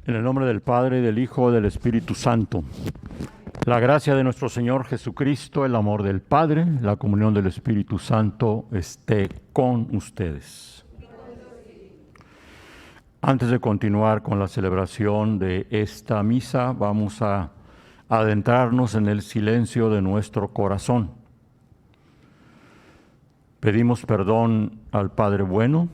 En el nombre del Padre, del Hijo, del Espíritu Santo. La gracia de nuestro Señor Jesucristo, el amor del Padre, la comunión del Espíritu Santo esté con ustedes. Antes de continuar con la celebración de esta misa, vamos a adentrarnos en el silencio de nuestro corazón. Pedimos perdón al Padre bueno.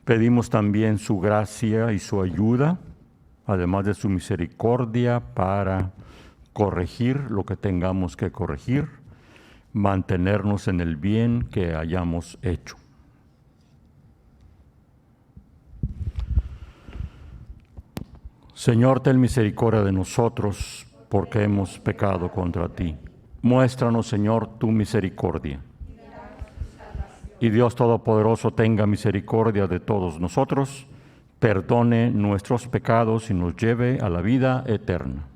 Pedimos también su gracia y su ayuda, además de su misericordia, para corregir lo que tengamos que corregir, mantenernos en el bien que hayamos hecho. Señor, ten misericordia de nosotros, porque hemos pecado contra ti. Muéstranos, Señor, tu misericordia. Y Dios Todopoderoso tenga misericordia de todos nosotros, perdone nuestros pecados y nos lleve a la vida eterna.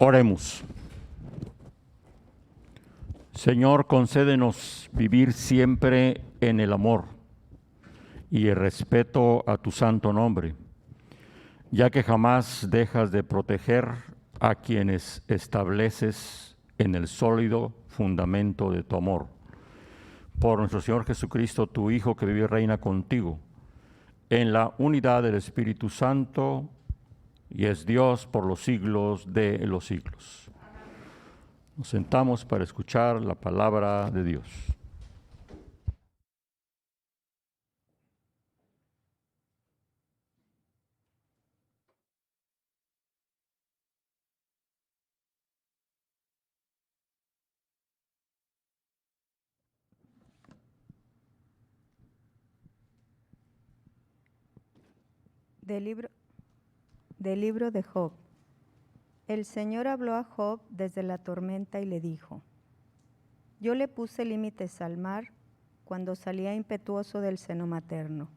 Oremos. Señor, concédenos vivir siempre en el amor y el respeto a tu santo nombre, ya que jamás dejas de proteger a quienes estableces en el sólido fundamento de tu amor. Por nuestro Señor Jesucristo, tu Hijo, que vive y reina contigo, en la unidad del Espíritu Santo, y es Dios por los siglos de los siglos. Nos sentamos para escuchar la palabra de Dios. Del libro de Job. El Señor habló a Job desde la tormenta y le dijo: Yo le puse límites al mar cuando salía impetuoso del seno materno.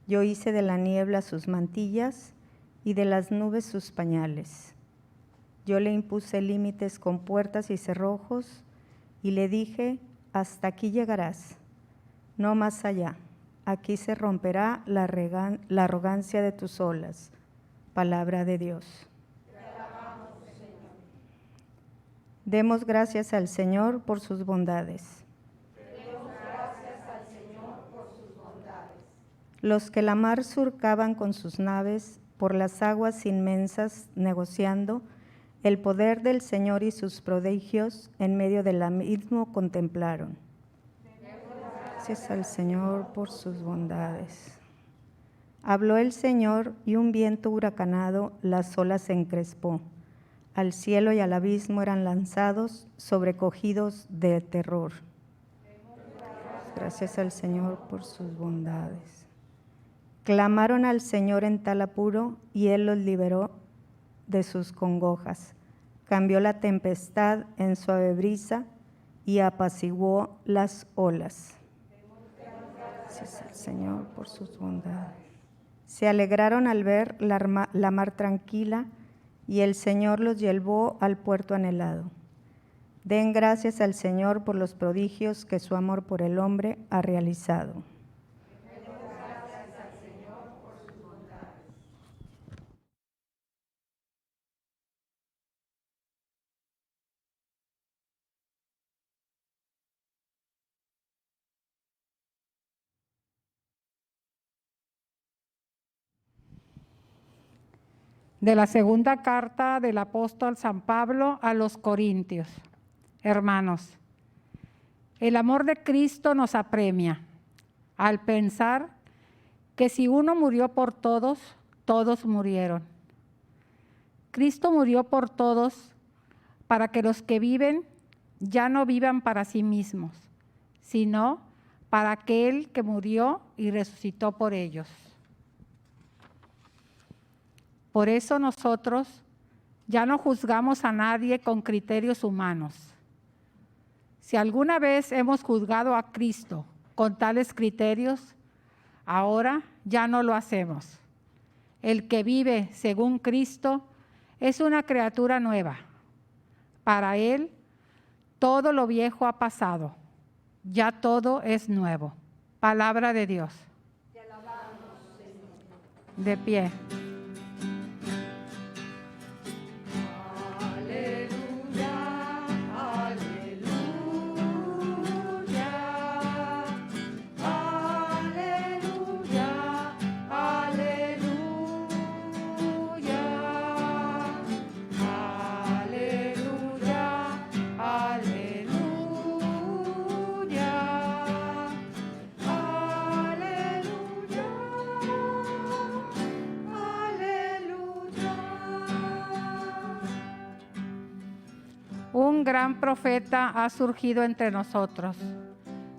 Yo hice de la niebla sus mantillas y de las nubes sus pañales. Yo le impuse límites con puertas y cerrojos y le dije: hasta aquí llegarás, no más allá. Aquí se romperá la arrogancia de tus olas. Palabra de Dios. Te alabamos, Señor. Demos gracias al Señor por sus bondades. Demos gracias al Señor por sus bondades. Los que la mar surcaban con sus naves, por las aguas inmensas negociando, el poder del Señor y sus prodigios en medio del abismo contemplaron. Gracias al Señor por sus bondades. Habló el Señor y un viento huracanado las olas encrespó. Al cielo y al abismo eran lanzados, sobrecogidos de terror. Gracias al Señor por sus bondades. Clamaron al Señor en tal apuro y Él los liberó de sus congojas. Cambió la tempestad en suave brisa y apaciguó las olas. Gracias al Señor por sus bondades. Se alegraron al ver la mar tranquila y el Señor los llevó al puerto anhelado. Den gracias al Señor por los prodigios que su amor por el hombre ha realizado. De la segunda carta del apóstol San Pablo a los Corintios. Hermanos, el amor de Cristo nos apremia al pensar que si uno murió por todos, todos murieron. Cristo murió por todos para que los que viven ya no vivan para sí mismos, sino para aquel que murió y resucitó por ellos. Por eso nosotros ya no juzgamos a nadie con criterios humanos. Si alguna vez hemos juzgado a Cristo con tales criterios, ahora ya no lo hacemos. El que vive según Cristo es una criatura nueva. Para él, todo lo viejo ha pasado, ya todo es nuevo. Palabra de Dios. Te alabamos, Señor. De pie. Un gran profeta ha surgido entre nosotros.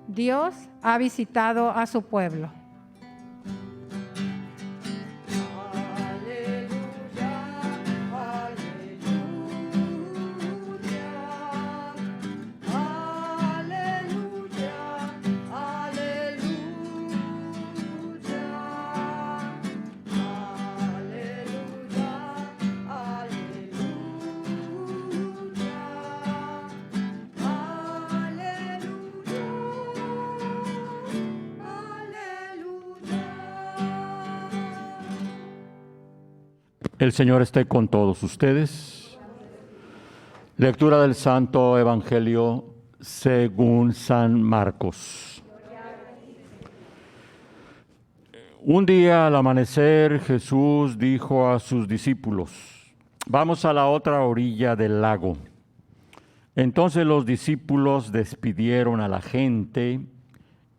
Dios ha visitado a su pueblo. El Señor esté con todos ustedes. Lectura del Santo Evangelio según San Marcos. Un día al amanecer Jesús dijo a sus discípulos: vamos a la otra orilla del lago. Entonces los discípulos despidieron a la gente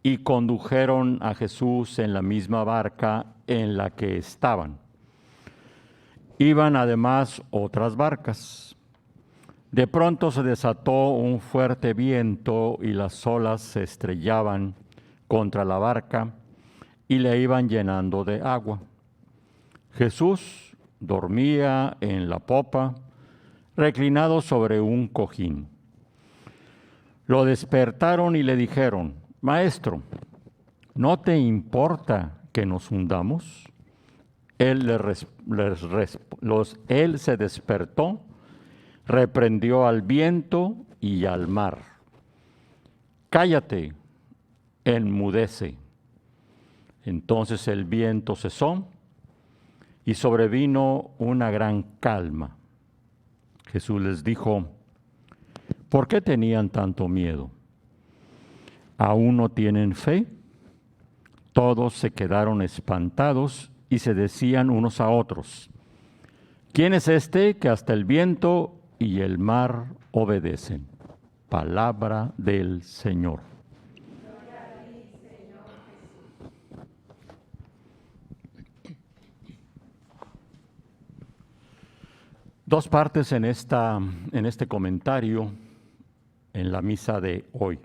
y condujeron a Jesús en la misma barca en la que estaban. Iban además otras barcas. De pronto se desató un fuerte viento y las olas se estrellaban contra la barca y la iban llenando de agua. Jesús dormía en la popa, reclinado sobre un cojín. Lo despertaron y le dijeron: Maestro, ¿no te importa que nos hundamos? Él se despertó, reprendió al viento y al mar. Cállate, enmudece. Entonces el viento cesó y sobrevino una gran calma. Jesús les dijo: ¿por qué tenían tanto miedo? ¿Aún no tienen fe? Todos se quedaron espantados y se decían unos a otros: ¿quién es este que hasta el viento y el mar obedecen? Palabra del Señor. Dos partes en este comentario en la misa de hoy.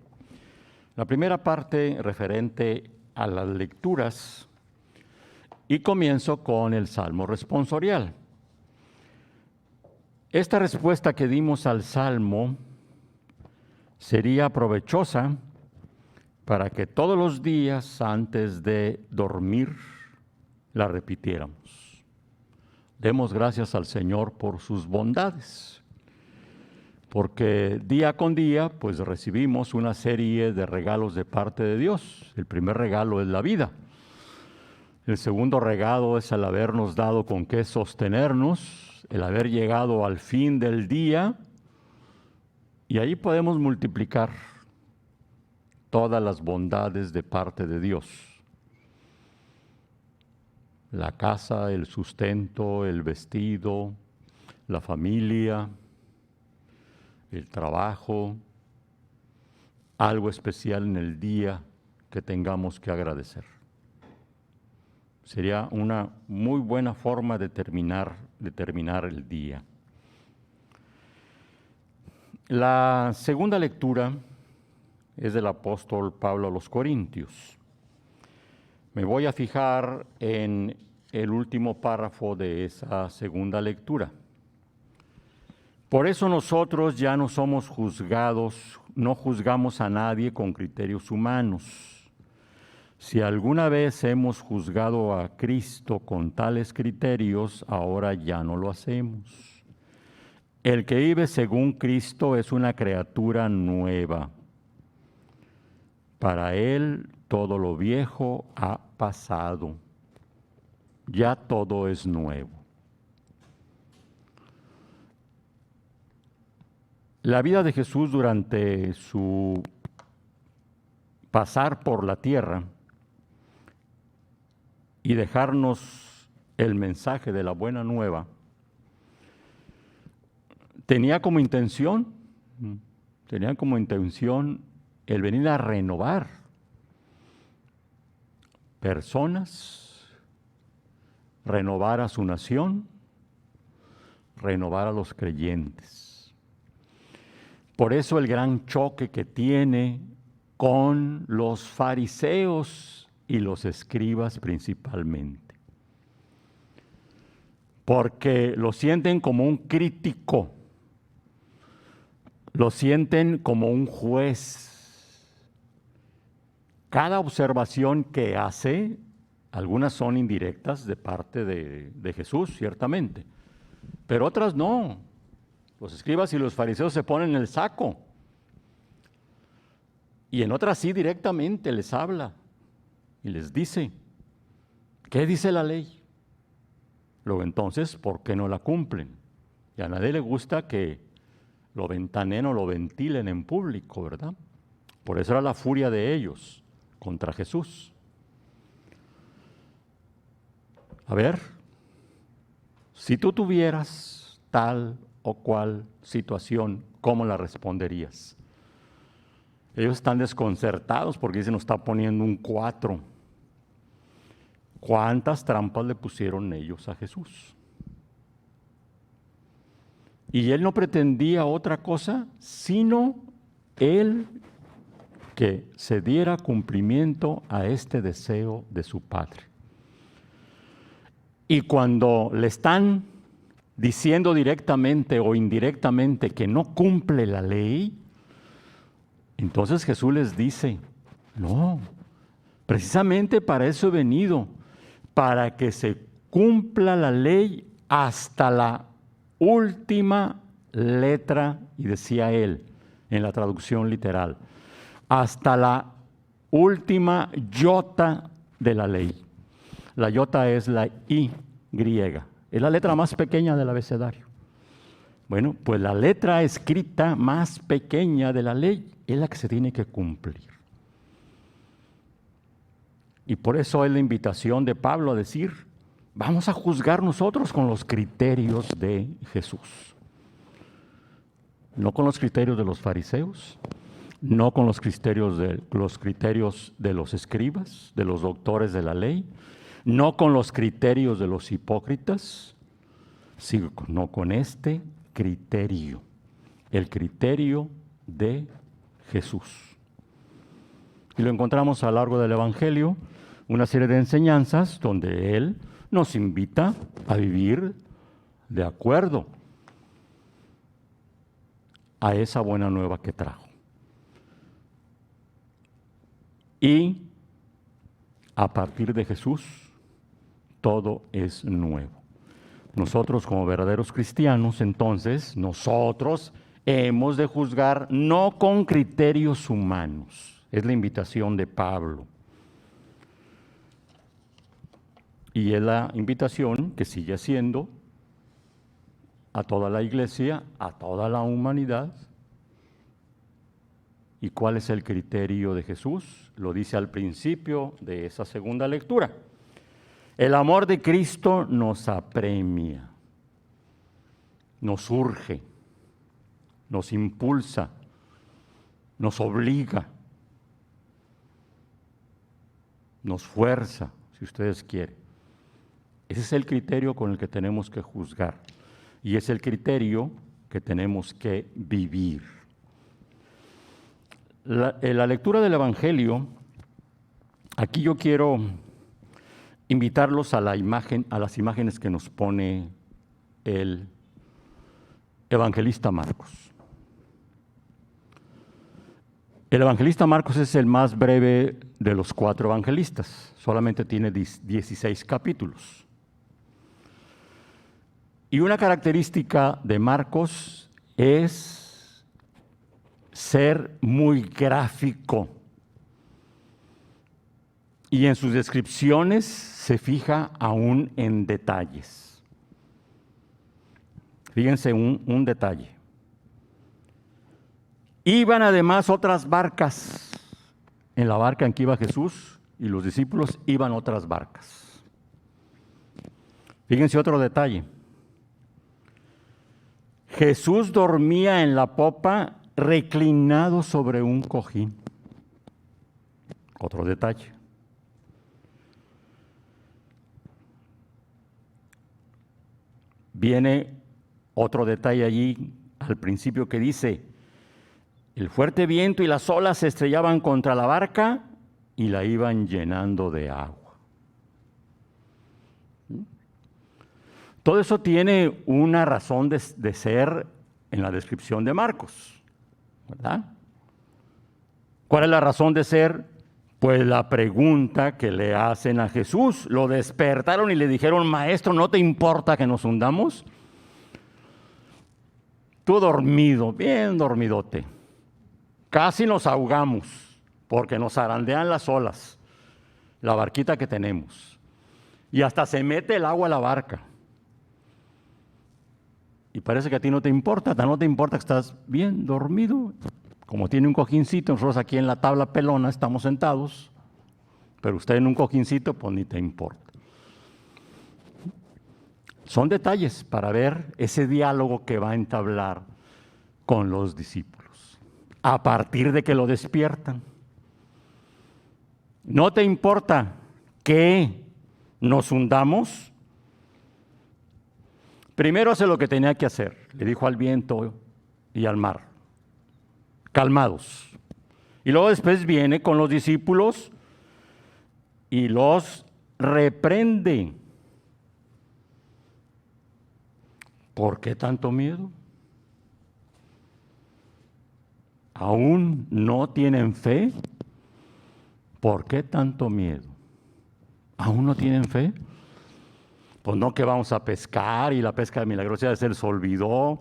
La primera parte referente a las lecturas y comienzo con el Salmo responsorial. Esta respuesta que dimos al Salmo sería provechosa para que todos los días antes de dormir la repitiéramos. Demos gracias al Señor por sus bondades, porque día con día pues recibimos una serie de regalos de parte de Dios. El primer regalo es la vida. El segundo regalo es el habernos dado con qué sostenernos, el haber llegado al fin del día, y ahí podemos multiplicar todas las bondades de parte de Dios. La casa, el sustento, el vestido, la familia, el trabajo, algo especial en el día que tengamos que agradecer. Sería una muy buena forma de terminar el día. La segunda lectura es del apóstol Pablo a los Corintios. Me voy a fijar en el último párrafo de esa segunda lectura. Por eso nosotros ya no somos juzgados, no juzgamos a nadie con criterios humanos. Si alguna vez hemos juzgado a Cristo con tales criterios, ahora ya no lo hacemos. El que vive según Cristo es una criatura nueva. Para él todo lo viejo ha pasado. Ya todo es nuevo. La vida de Jesús durante su pasar por la tierra y dejarnos el mensaje de la buena nueva, tenía como intención el venir a renovar personas, renovar a su nación, renovar a los creyentes. Por eso el gran choque que tiene con los fariseos y los escribas principalmente. Porque lo sienten como un crítico, lo sienten como un juez. Cada observación que hace, algunas son indirectas de parte de Jesús, ciertamente, pero otras no. Los escribas y los fariseos se ponen en el saco. Y en otras sí directamente les habla y les dice, ¿qué dice la ley? Luego entonces, ¿por qué no la cumplen? Y a nadie le gusta que lo ventanen o lo ventilen en público, ¿verdad? Por eso era la furia de ellos contra Jesús. A ver, si tú tuvieras tal o cual situación, ¿cómo la responderías? Ellos están desconcertados porque dicen, nos está poniendo un 4. ¿Cuántas trampas le pusieron ellos a Jesús? Y él no pretendía otra cosa, sino él que se diera cumplimiento a este deseo de su Padre. Y cuando le están diciendo directamente o indirectamente que no cumple la ley, entonces Jesús les dice, no, precisamente para eso he venido, para que se cumpla la ley hasta la última letra, y decía él en la traducción literal, hasta la última iota de la ley. La iota es la I griega, es la letra más pequeña del abecedario. Bueno, pues la letra escrita más pequeña de la ley es la que se tiene que cumplir. Y por eso es la invitación de Pablo a decir, vamos a juzgar nosotros con los criterios de Jesús. No con los criterios de los fariseos, no con los criterios de los escribas, de los doctores de la ley, no con los criterios de los hipócritas, sino con este criterio, el criterio de Jesús. Y lo encontramos a lo largo del Evangelio, una serie de enseñanzas donde Él nos invita a vivir de acuerdo a esa buena nueva que trajo. Y a partir de Jesús, todo es nuevo. Nosotros como verdaderos cristianos, entonces, nosotros hemos de juzgar no con criterios humanos. Es la invitación de Pablo. Y es la invitación que sigue haciendo a toda la iglesia, a toda la humanidad. ¿Y cuál es el criterio de Jesús? Lo dice al principio de esa segunda lectura. El amor de Cristo nos apremia, nos urge, nos impulsa, nos obliga, nos fuerza, si ustedes quieren. Ese es el criterio con el que tenemos que juzgar y es el criterio que tenemos que vivir. La lectura del Evangelio, aquí yo quiero invitarlos a las imágenes que nos pone el evangelista Marcos. El evangelista Marcos es el más breve de los 4 evangelistas, solamente tiene 16 capítulos. Y una característica de Marcos es ser muy gráfico. Y en sus descripciones se fija aún en detalles. Fíjense un detalle. Iban además otras barcas. En la barca en que iba Jesús y los discípulos iban otras barcas. Fíjense otro detalle. Jesús dormía en la popa reclinado sobre un cojín. Otro detalle. Viene otro detalle allí al principio que dice, el fuerte viento y las olas se estrellaban contra la barca y la iban llenando de agua. Todo eso tiene una razón de ser en la descripción de Marcos, ¿verdad? ¿Cuál es la razón de ser? Pues la pregunta que le hacen a Jesús. Lo despertaron y le dijeron, maestro, ¿no te importa que nos hundamos? Tú dormido, bien dormidote. Casi nos ahogamos porque nos zarandean las olas, la barquita que tenemos. Y hasta se mete el agua a la barca. Y parece que a ti no te importa que estás bien dormido. Como tiene un cojincito, nosotros aquí en la tabla pelona estamos sentados, pero usted en un cojincito, pues ni te importa. Son detalles para ver ese diálogo que va a entablar con los discípulos, a partir de que lo despiertan. ¿No te importa que nos hundamos? Primero hace lo que tenía que hacer, le dijo al viento y al mar, calmados. Y luego después viene con los discípulos y los reprende. ¿Por qué tanto miedo? ¿Aún no tienen fe? ¿Por qué tanto miedo? ¿Aún no tienen fe? Pues no, que vamos a pescar y la pesca de milagrosa se les olvidó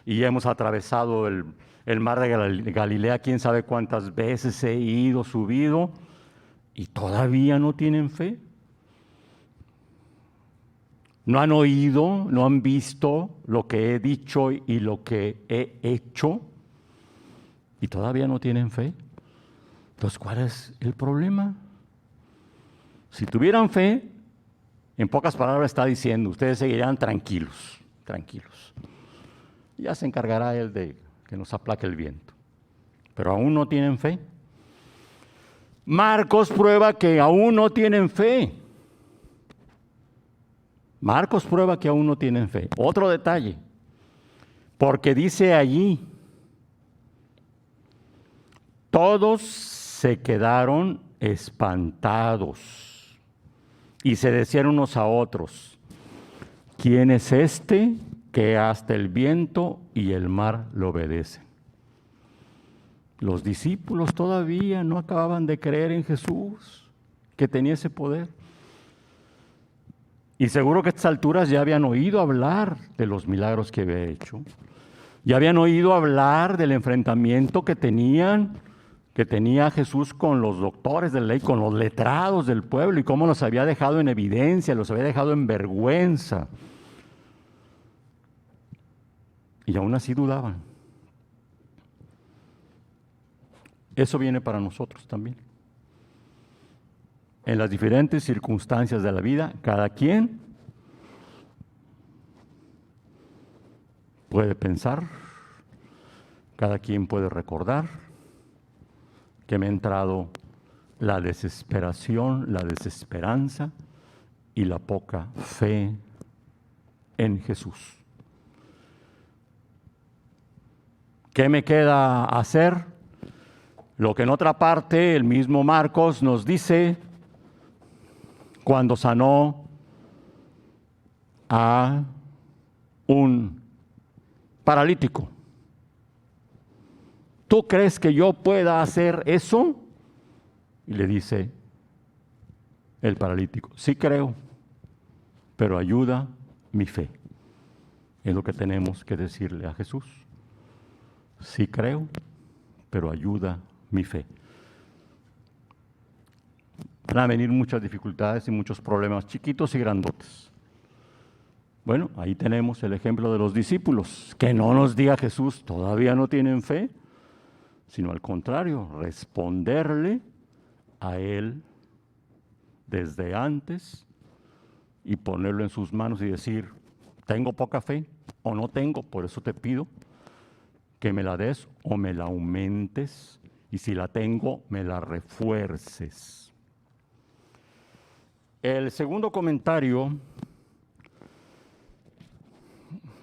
y hemos atravesado el mar de Galilea quién sabe cuántas veces he ido, subido y todavía no tienen fe. No han oído, no han visto lo que he dicho y lo que he hecho y todavía no tienen fe. Entonces, ¿cuál es el problema? Si tuvieran fe, en pocas palabras está diciendo, ustedes seguirían tranquilos, tranquilos. Ya se encargará Él de que nos aplaque el viento. Pero aún no tienen fe. Marcos prueba que aún no tienen fe. Marcos prueba que aún no tienen fe. Otro detalle, porque dice allí, todos se quedaron espantados y se decían unos a otros, ¿quién es este que hasta el viento y el mar lo obedecen? Los discípulos todavía no acababan de creer en Jesús, que tenía ese poder. Y seguro que a estas alturas ya habían oído hablar de los milagros que había hecho. Ya habían oído hablar del enfrentamiento que tenía Jesús con los doctores de la ley, con los letrados del pueblo y cómo los había dejado en evidencia, los había dejado en vergüenza. Y aún así dudaban. Eso viene para nosotros también. En las diferentes circunstancias de la vida, cada quien puede pensar, cada quien puede recordar que me ha entrado la desesperación, la desesperanza y la poca fe en Jesús. ¿Qué me queda hacer? Lo que en otra parte el mismo Marcos nos dice cuando sanó a un paralítico. ¿Tú crees que yo pueda hacer eso? Y le dice el paralítico, sí creo, pero ayuda mi fe. Es lo que tenemos que decirle a Jesús. Sí creo, pero ayuda mi fe. Van a venir muchas dificultades y muchos problemas chiquitos y grandotes. Bueno, ahí tenemos el ejemplo de los discípulos, que no nos diga Jesús, todavía no tienen fe, sino al contrario, responderle a Él desde antes y ponerlo en sus manos y decir, tengo poca fe o no tengo, por eso te pido que me la des o me la aumentes y si la tengo, me la refuerces. El segundo comentario,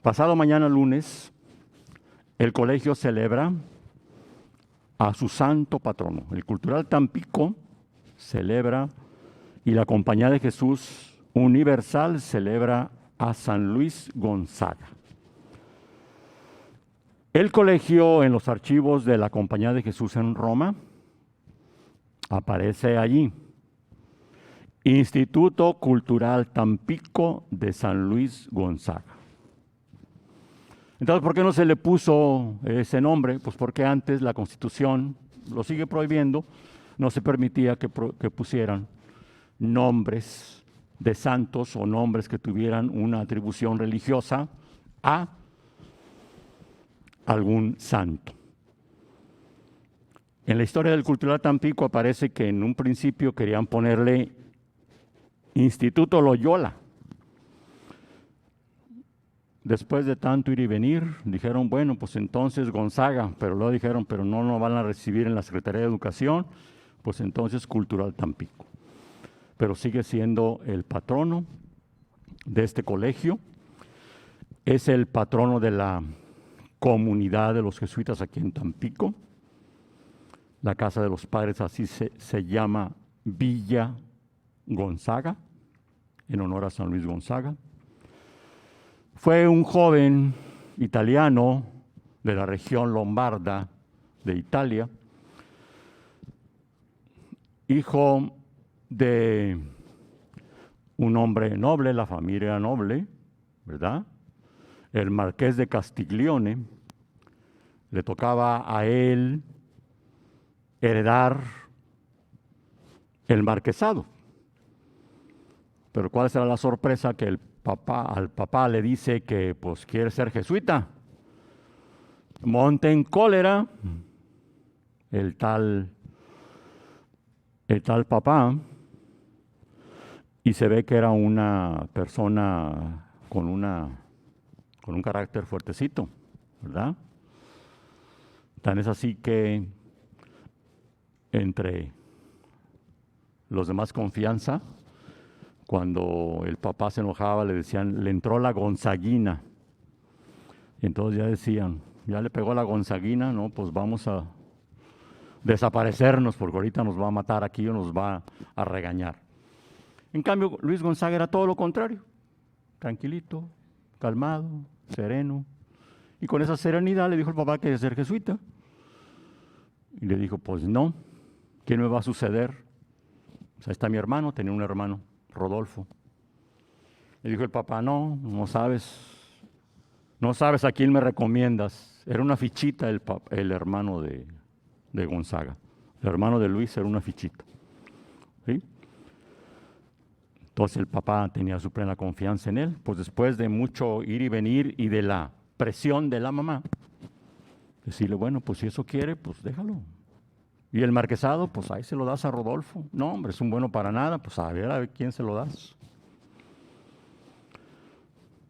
pasado mañana lunes, el colegio celebra a su santo patrono. El Cultural Tampico celebra y la Compañía de Jesús Universal celebra a San Luis Gonzaga. El colegio en los archivos de la Compañía de Jesús en Roma aparece allí. Instituto Cultural Tampico de San Luis Gonzaga. Entonces, ¿por qué no se le puso ese nombre? Pues porque antes la Constitución lo sigue prohibiendo, no se permitía que pusieran nombres de santos o nombres que tuvieran una atribución religiosa a algún santo. En la historia del Cultural Tampico aparece que en un principio querían ponerle Instituto Loyola. Después de tanto ir y venir, dijeron, bueno, pues entonces Gonzaga, pero luego dijeron, pero no nos van a recibir en la Secretaría de Educación, pues entonces Cultural Tampico. Pero sigue siendo el patrono de este colegio, es el patrono de la comunidad de los jesuitas aquí en Tampico. La casa de los padres así se llama Villa Gonzaga, en honor a San Luis Gonzaga. Fue un joven italiano de la región lombarda de Italia, hijo de un hombre noble, la familia era noble, ¿verdad? El marqués de Castiglione. Le tocaba a él heredar el marquesado. Pero ¿cuál será la sorpresa? Que al papá le dice que pues quiere ser jesuita. Monta en cólera el tal papá, y se ve que era una persona con un carácter fuertecito, ¿verdad? Tan es así que entre los demás confianza, cuando el papá se enojaba, le decían, le entró la gonzaguina. Y entonces ya decían, ya le pegó la gonzaguina, no, pues vamos a desaparecernos, porque ahorita nos va a matar aquí o nos va a regañar. En cambio, Luis Gonzaga era todo lo contrario, tranquilito, calmado, sereno. Y con esa serenidad le dijo el papá que quería ser jesuita. Y le dijo, pues no, ¿qué me va a suceder? O sea, está mi hermano, tenía un hermano, Rodolfo. Le dijo el papá, no sabes a quién me recomiendas. Era una fichita el hermano de Gonzaga. El hermano de Luis era una fichita. ¿Sí? Entonces el papá tenía su plena confianza en él. Pues después de mucho ir y venir y de la presión de la mamá, decirle, bueno, pues si eso quiere, pues déjalo. Y el marquesado, pues ahí se lo das a Rodolfo. No, hombre, es un bueno para nada, pues a ver quién se lo das.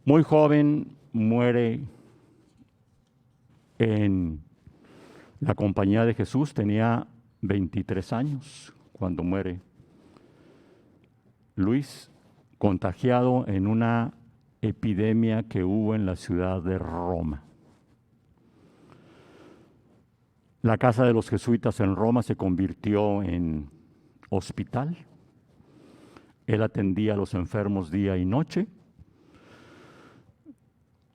Muy joven muere en la compañía de Jesús, tenía 23 años cuando muere Luis, contagiado en una epidemia que hubo en la ciudad de Roma. La casa de los jesuitas en Roma se convirtió en hospital. Él atendía a los enfermos día y noche.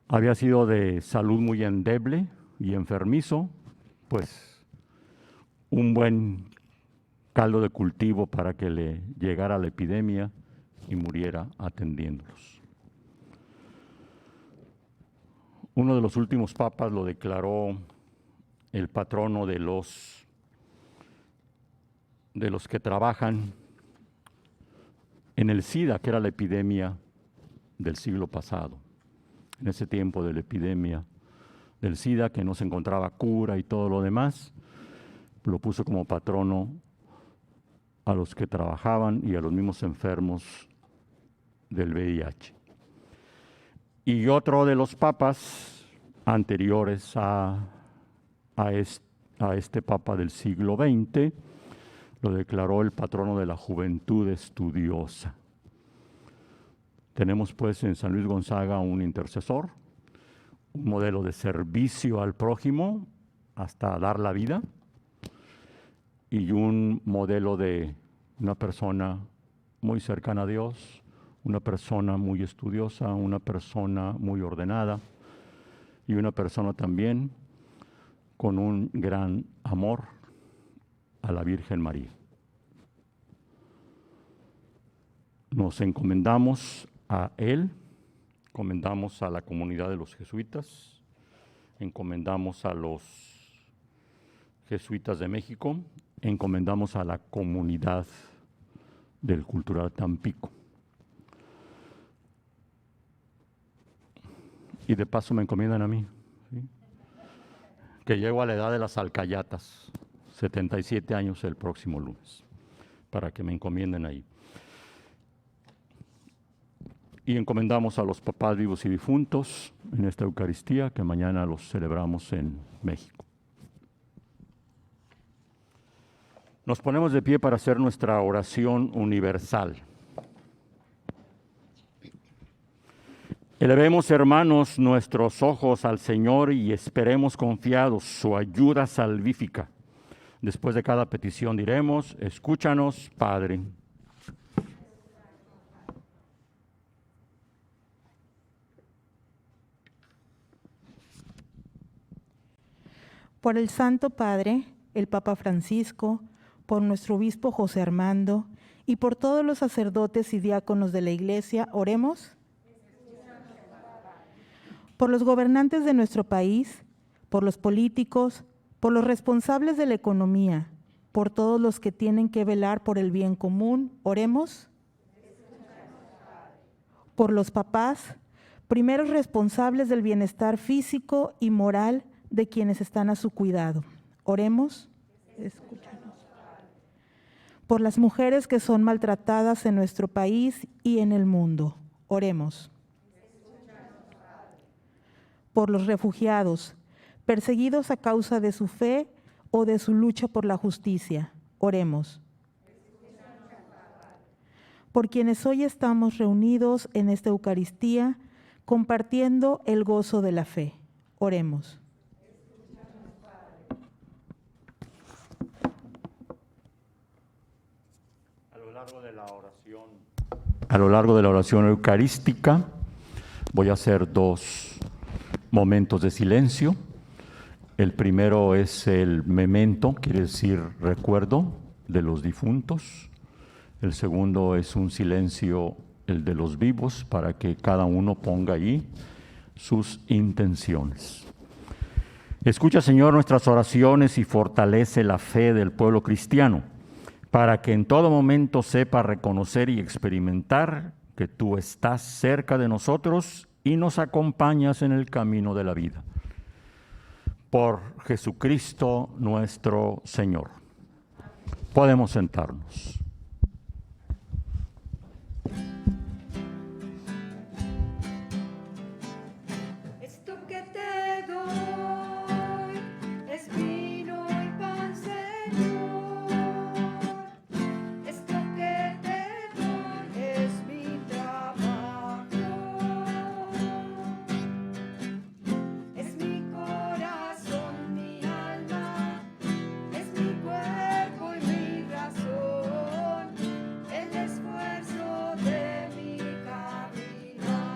Había sido de salud muy endeble y enfermizo, pues un buen caldo de cultivo para que le llegara la epidemia y muriera atendiéndolos. Uno de los últimos papas lo declaró el patrono de los que trabajan en el SIDA, que era la epidemia del siglo pasado. En ese tiempo de la epidemia del SIDA, que no se encontraba cura y todo lo demás, lo puso como patrono a los que trabajaban y a los mismos enfermos del VIH. Y otro de los papas anteriores a este papa del siglo XX lo declaró el patrono de la juventud estudiosa. Tenemos pues en San Luis Gonzaga un intercesor, un modelo de servicio al prójimo hasta dar la vida, y un modelo de una persona muy cercana a Dios, una persona muy estudiosa, una persona muy ordenada y una persona también con un gran amor a la Virgen María. Nos encomendamos a Él, encomendamos a la comunidad de los jesuitas, encomendamos a los jesuitas de México, encomendamos a la comunidad del Cultural Tampico. Y de paso me encomiendan a mí, ¿sí? Que llego a la edad de las alcayatas, 77 años el próximo lunes, para que me encomienden ahí. Y encomendamos a los papás vivos y difuntos en esta Eucaristía, que mañana los celebramos en México. Nos ponemos de pie para hacer nuestra oración universal. Elevemos, hermanos, nuestros ojos al Señor y esperemos confiados su ayuda salvífica. Después de cada petición diremos, escúchanos, Padre. Por el Santo Padre, el Papa Francisco, por nuestro obispo José Armando y por todos los sacerdotes y diáconos de la Iglesia, oremos. Por los gobernantes de nuestro país, por los políticos, por los responsables de la economía, por todos los que tienen que velar por el bien común, oremos. Por los papás, primeros responsables del bienestar físico y moral de quienes están a su cuidado. Oremos. Escúchanos. Por las mujeres que son maltratadas en nuestro país y en el mundo. Oremos. Por los refugiados, perseguidos a causa de su fe o de su lucha por la justicia. Oremos. Por quienes hoy estamos reunidos en esta Eucaristía, compartiendo el gozo de la fe. Oremos. A lo largo de la oración eucarística voy a hacer 2 momentos de silencio. El primero es el memento, quiere decir recuerdo de los difuntos. El segundo es un silencio, el de los vivos, para que cada uno ponga allí sus intenciones. Escucha, Señor, nuestras oraciones y fortalece la fe del pueblo cristiano, para que en todo momento sepa reconocer y experimentar que tú estás cerca de nosotros y nos acompañas en el camino de la vida. Por Jesucristo nuestro Señor. Podemos sentarnos. Esto que te doy es vino y pan, Señor. Esto que te doy es mi trabajo. Es mi corazón, mi alma, es mi cuerpo y mi razón, el esfuerzo de mi caminar.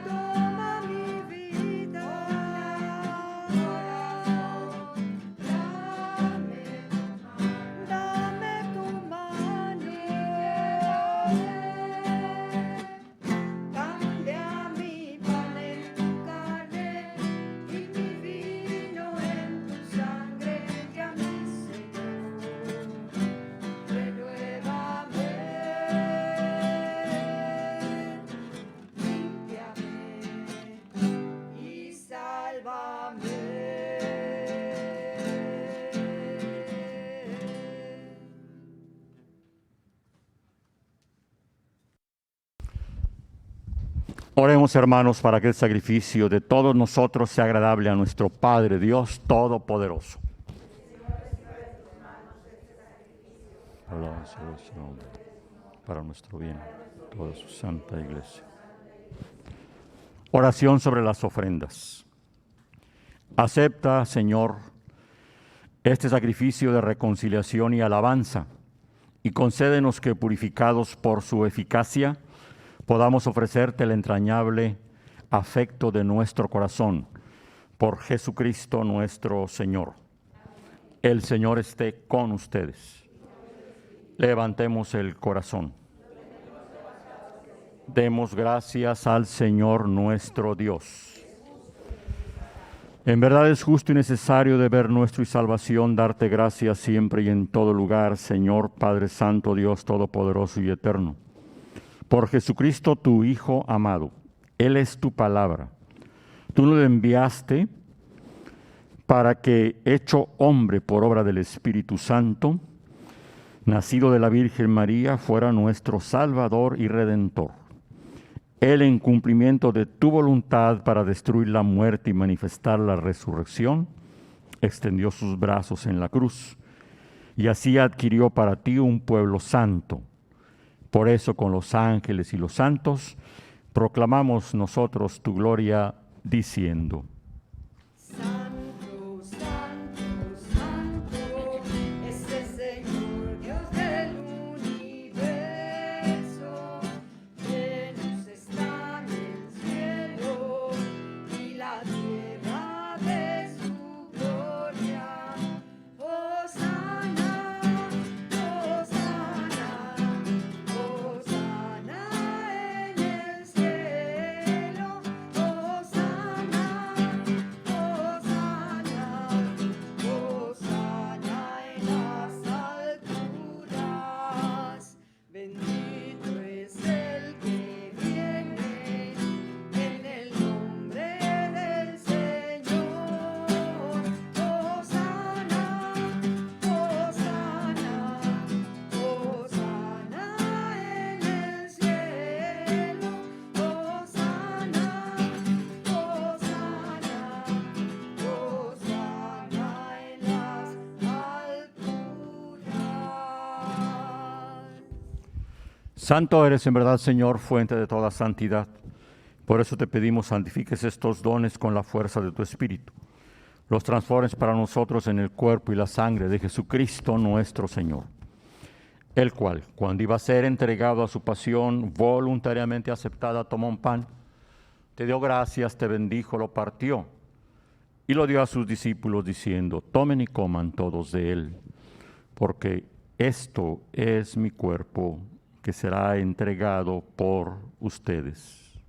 Toma mi vida, dame tu mano, cambia mi pan en tu carne y mi vino en tu sangre, que a mí, Señor, renuévame, límpiame y sálvame. Oremos, hermanos, para que el sacrificio de todos nosotros sea agradable a nuestro Padre Dios Todopoderoso. Alabado sea vuestro nombre, para nuestro bien, toda su santa iglesia. Oración sobre las ofrendas. Acepta, Señor, este sacrificio de reconciliación y alabanza, y concédenos que, purificados por su eficacia, podamos ofrecerte el entrañable afecto de nuestro corazón, por Jesucristo nuestro Señor. El Señor esté con ustedes. Levantemos el corazón. Demos gracias al Señor nuestro Dios. En verdad es justo y necesario, deber nuestro y salvación, darte gracias siempre y en todo lugar, Señor Padre Santo, Dios Todopoderoso y Eterno. Por Jesucristo, tu Hijo amado. Él es tu palabra. Tú lo enviaste para que, hecho hombre por obra del Espíritu Santo, nacido de la Virgen María, fuera nuestro Salvador y Redentor. Él, en cumplimiento de tu voluntad para destruir la muerte y manifestar la resurrección, extendió sus brazos en la cruz y así adquirió para ti un pueblo santo. Por eso, con los ángeles y los santos, proclamamos nosotros tu gloria, diciendo: Santo, santo, santo, es el Señor Dios del universo. Llenos están el Santo eres en verdad, Señor, fuente de toda santidad. Por eso te pedimos santifiques estos dones con la fuerza de tu Espíritu. Los transformes para nosotros en el cuerpo y la sangre de Jesucristo nuestro Señor, el cual, cuando iba a ser entregado a su pasión voluntariamente aceptada, tomó un pan, te dio gracias, te bendijo, lo partió y lo dio a sus discípulos diciendo: tomen y coman todos de él, porque esto es mi cuerpo que será entregado por ustedes.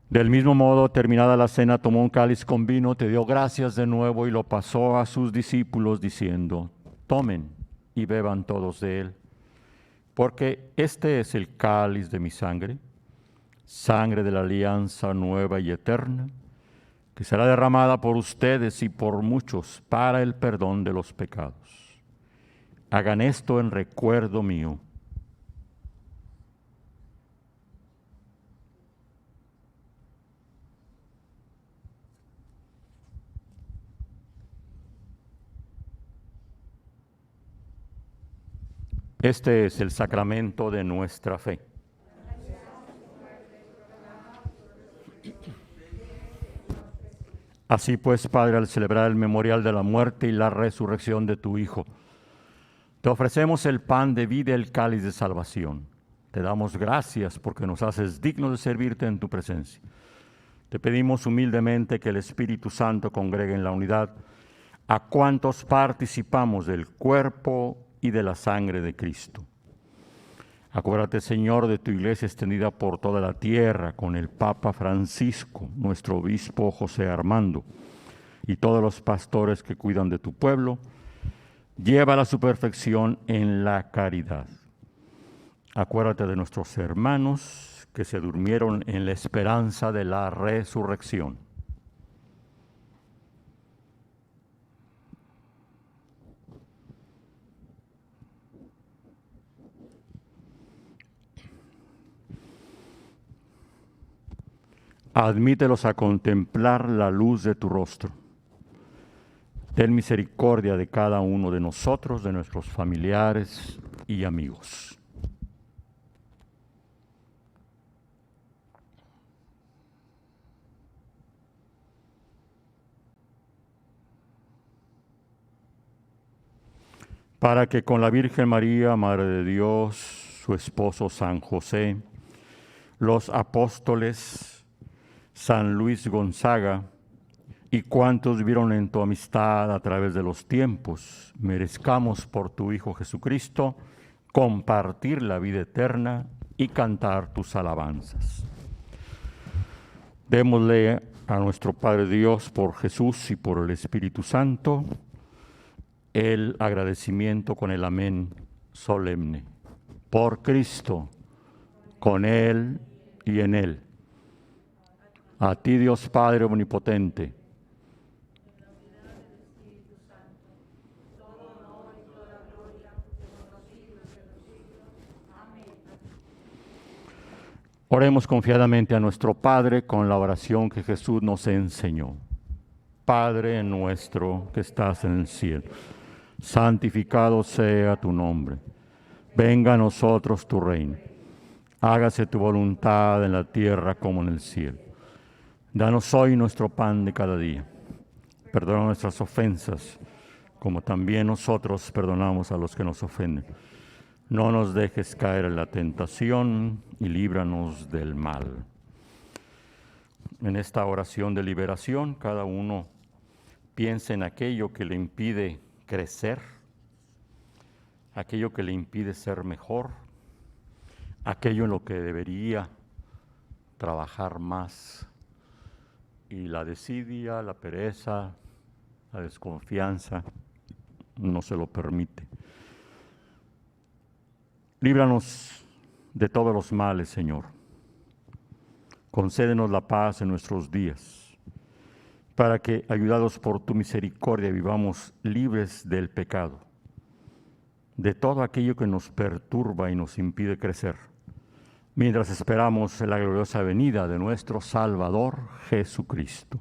Del mismo modo, terminada la cena, tomó un cáliz con vino, te dio gracias de nuevo y lo pasó a sus discípulos diciendo: tomen y beban todos de él, porque este es el cáliz de mi sangre, sangre de la alianza nueva y eterna, que será derramada por ustedes y por muchos para el perdón de los pecados. Hagan esto en recuerdo mío. Este es el sacramento de nuestra fe. Así pues, Padre, al celebrar el memorial de la muerte y la resurrección de tu Hijo, te ofrecemos el pan de vida y el cáliz de salvación. Te damos gracias porque nos haces dignos de servirte en tu presencia. Te pedimos humildemente que el Espíritu Santo congregue en la unidad a cuantos participamos del cuerpo y de la sangre de Cristo. Acuérdate, Señor, de tu iglesia extendida por toda la tierra, con el Papa Francisco, nuestro obispo José Armando, y todos los pastores que cuidan de tu pueblo. Llévala a su perfección en la caridad. Acuérdate de nuestros hermanos que se durmieron en la esperanza de la resurrección. Admítelos a contemplar la luz de tu rostro. Ten misericordia de cada uno de nosotros, de nuestros familiares y amigos. Para que con la Virgen María, Madre de Dios, su esposo San José, los apóstoles, San Luis Gonzaga y cuantos vivieron en tu amistad a través de los tiempos, merezcamos por tu Hijo Jesucristo compartir la vida eterna y cantar tus alabanzas. Démosle a nuestro Padre Dios por Jesús y por el Espíritu Santo el agradecimiento con el amén solemne. Por Cristo, con Él y en Él. A ti, Dios Padre omnipotente, oremos confiadamente a nuestro Padre con la oración que Jesús nos enseñó. Padre nuestro que estás en el cielo, santificado sea tu nombre. Venga a nosotros tu reino. Hágase tu voluntad en la tierra como en el cielo. Danos hoy nuestro pan de cada día. Perdona nuestras ofensas, como también nosotros perdonamos a los que nos ofenden. No nos dejes caer en la tentación y líbranos del mal. En esta oración de liberación, cada uno piensa en aquello que le impide crecer, aquello que le impide ser mejor, aquello en lo que debería trabajar más. Y la desidia, la pereza, la desconfianza no se lo permite. Líbranos de todos los males, Señor. Concédenos la paz en nuestros días, para que, ayudados por tu misericordia, vivamos libres del pecado, de todo aquello que nos perturba y nos impide crecer, mientras esperamos la gloriosa venida de nuestro Salvador Jesucristo.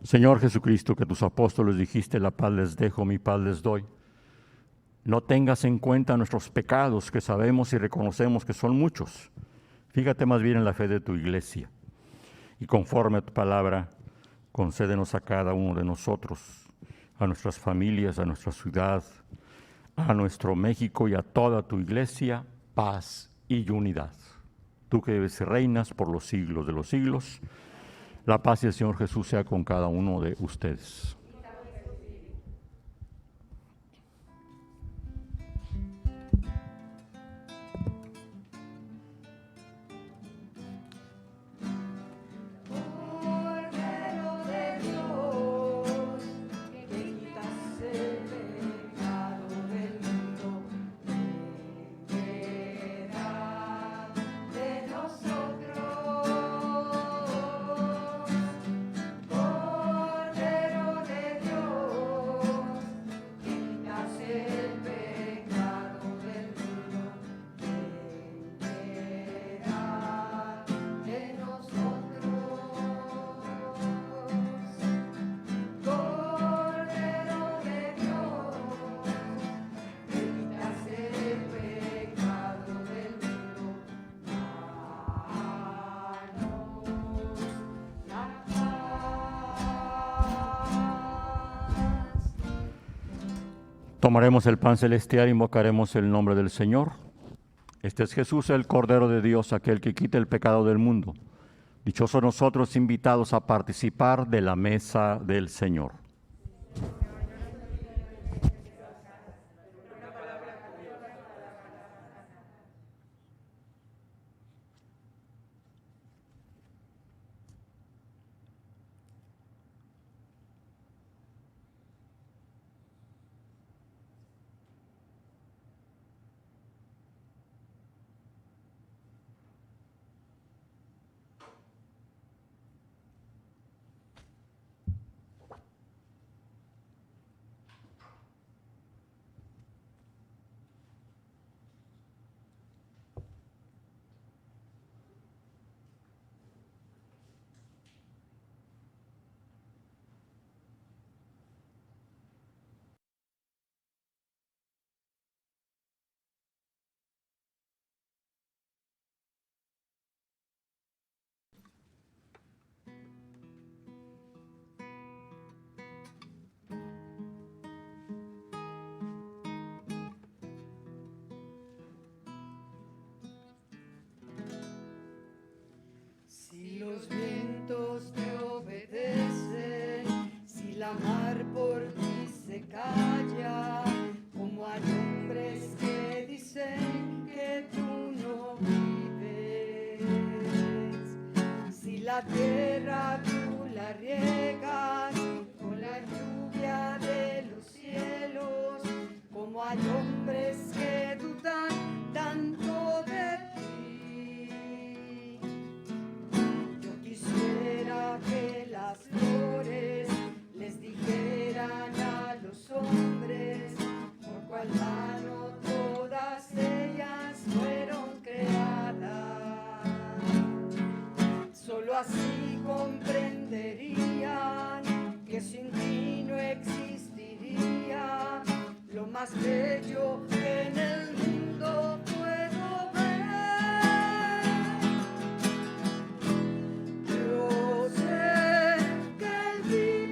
Señor Jesucristo, que tus apóstoles dijiste, la paz les dejo, mi paz les doy. No tengas en cuenta nuestros pecados, que sabemos y reconocemos que son muchos. Fíjate más bien en la fe de tu iglesia. Y conforme a tu palabra, concédenos a cada uno de nosotros, a nuestras familias, a nuestra ciudad, a nuestro México y a toda tu iglesia, paz y unidad. Tú que vives y reinas por los siglos de los siglos, la paz del Señor Jesús sea con cada uno de ustedes. Cordero de Dios, que quitas el pecado del mundo, ten piedad de nosotros. Cordero de Dios, que quitas el pecado del mundo, ten piedad de nosotros. Cordero de Dios, que quitas el pecado del mundo, danos la paz. Tomaremos el pan celestial y invocaremos el nombre del Señor. Este es Jesús, el Cordero de Dios, aquel que quita el pecado del mundo. Dichosos nosotros invitados a participar de la mesa del Señor. Si los vientos te obedecen, si la mar por ti se calla, como hay hombres que dicen que tú no vives, si la tierra tú la riegas con la lluvia de los cielos, como hay hombres que dudan tanto de ti. Yo quisiera que las flores les dijeran a los hombres por cuál mano todas ellas fueron creadas. Solo así comprenderían que sin ti no existiría lo más bello que en el mundo puedo ver. Yo sé que Él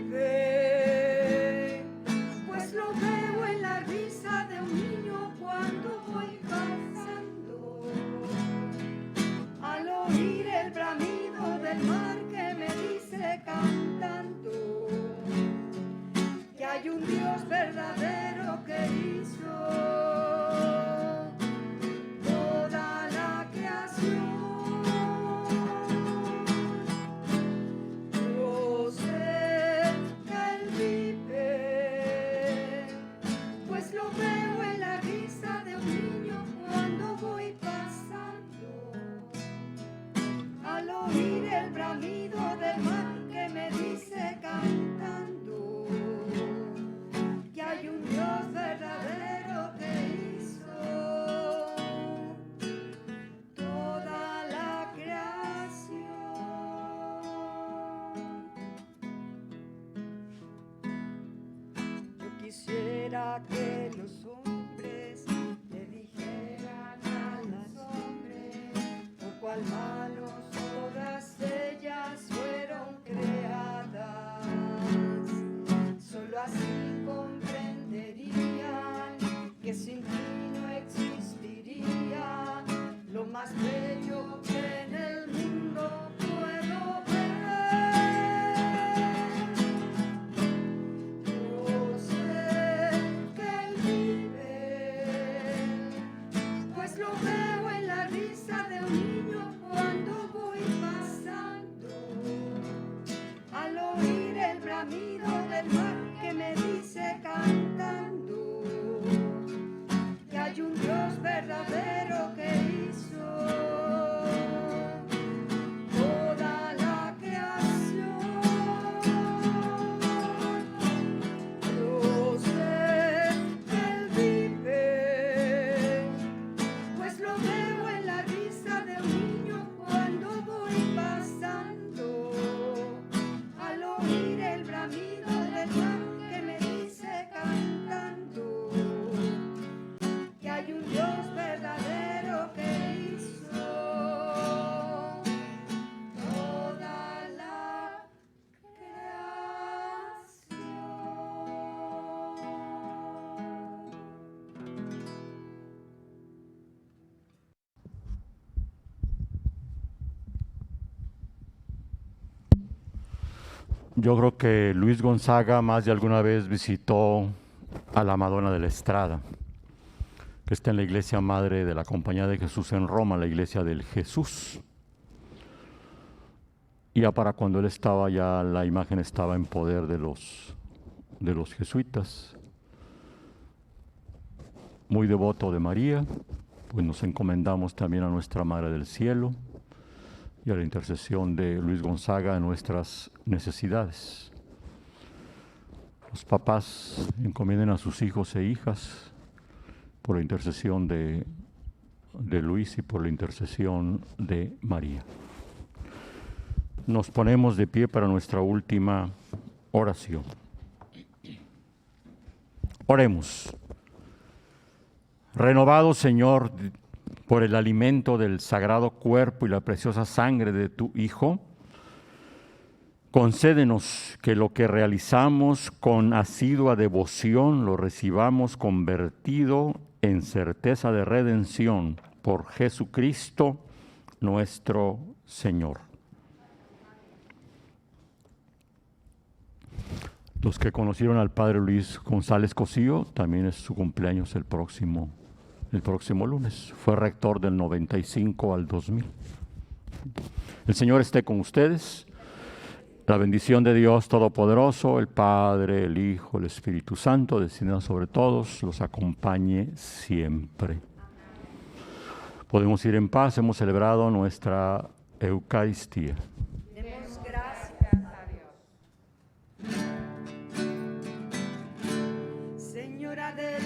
vive, pues lo veo en la risa de un niño cuando voy pasando, al oír el bramido del mar que me dice cantando que hay un Dios verdadero que hizo quisiera que los hombres le dijeran a las hombres por cuál manos todas ellas fueron creadas. Solo así comprenderían que sin ti no existiría lo más bello que en el mundo puedo ver. Yo sé que él vive, pues lo veo en la risa de un niño cuando voy pasando, al oír el bramido del mar que me dice cantando que hay un Dios verdadero que hizo toda la creación. Yo sé que él vive, pues lo veo en la risa de un niño cuando voy pasando, al oír el bramido del mar que me dice cantando que hay un Dios verdadero que hizo toda la creación. Yo creo que Luis Gonzaga más de alguna vez visitó a la Madonna de la Estrada, que está en la iglesia madre de la Compañía de Jesús en Roma, la iglesia del Jesús. Y ya para cuando él estaba, ya la imagen estaba en poder de los jesuitas. Muy devoto de María, pues nos encomendamos también a nuestra Madre del Cielo y a la intercesión de Luis Gonzaga en nuestras necesidades. Los papás encomienden a sus hijos e hijas por la intercesión de Luis y por la intercesión de María. Nos ponemos de pie para nuestra última oración. Oremos. Renovado, Señor, por el alimento del sagrado cuerpo y la preciosa sangre de tu Hijo, concédenos que lo que realizamos con asidua devoción lo recibamos convertido en certeza de redención por Jesucristo nuestro Señor. Los que conocieron al Padre Luis González Cosío, también es su cumpleaños el próximo lunes. Fue rector del 95 al 2000. El Señor esté con ustedes. La bendición de Dios Todopoderoso, el Padre, el Hijo, el Espíritu Santo, descienda sobre todos, los acompañe siempre. Podemos ir en paz, hemos celebrado nuestra Eucaristía. Demos gracias a Dios. Señora de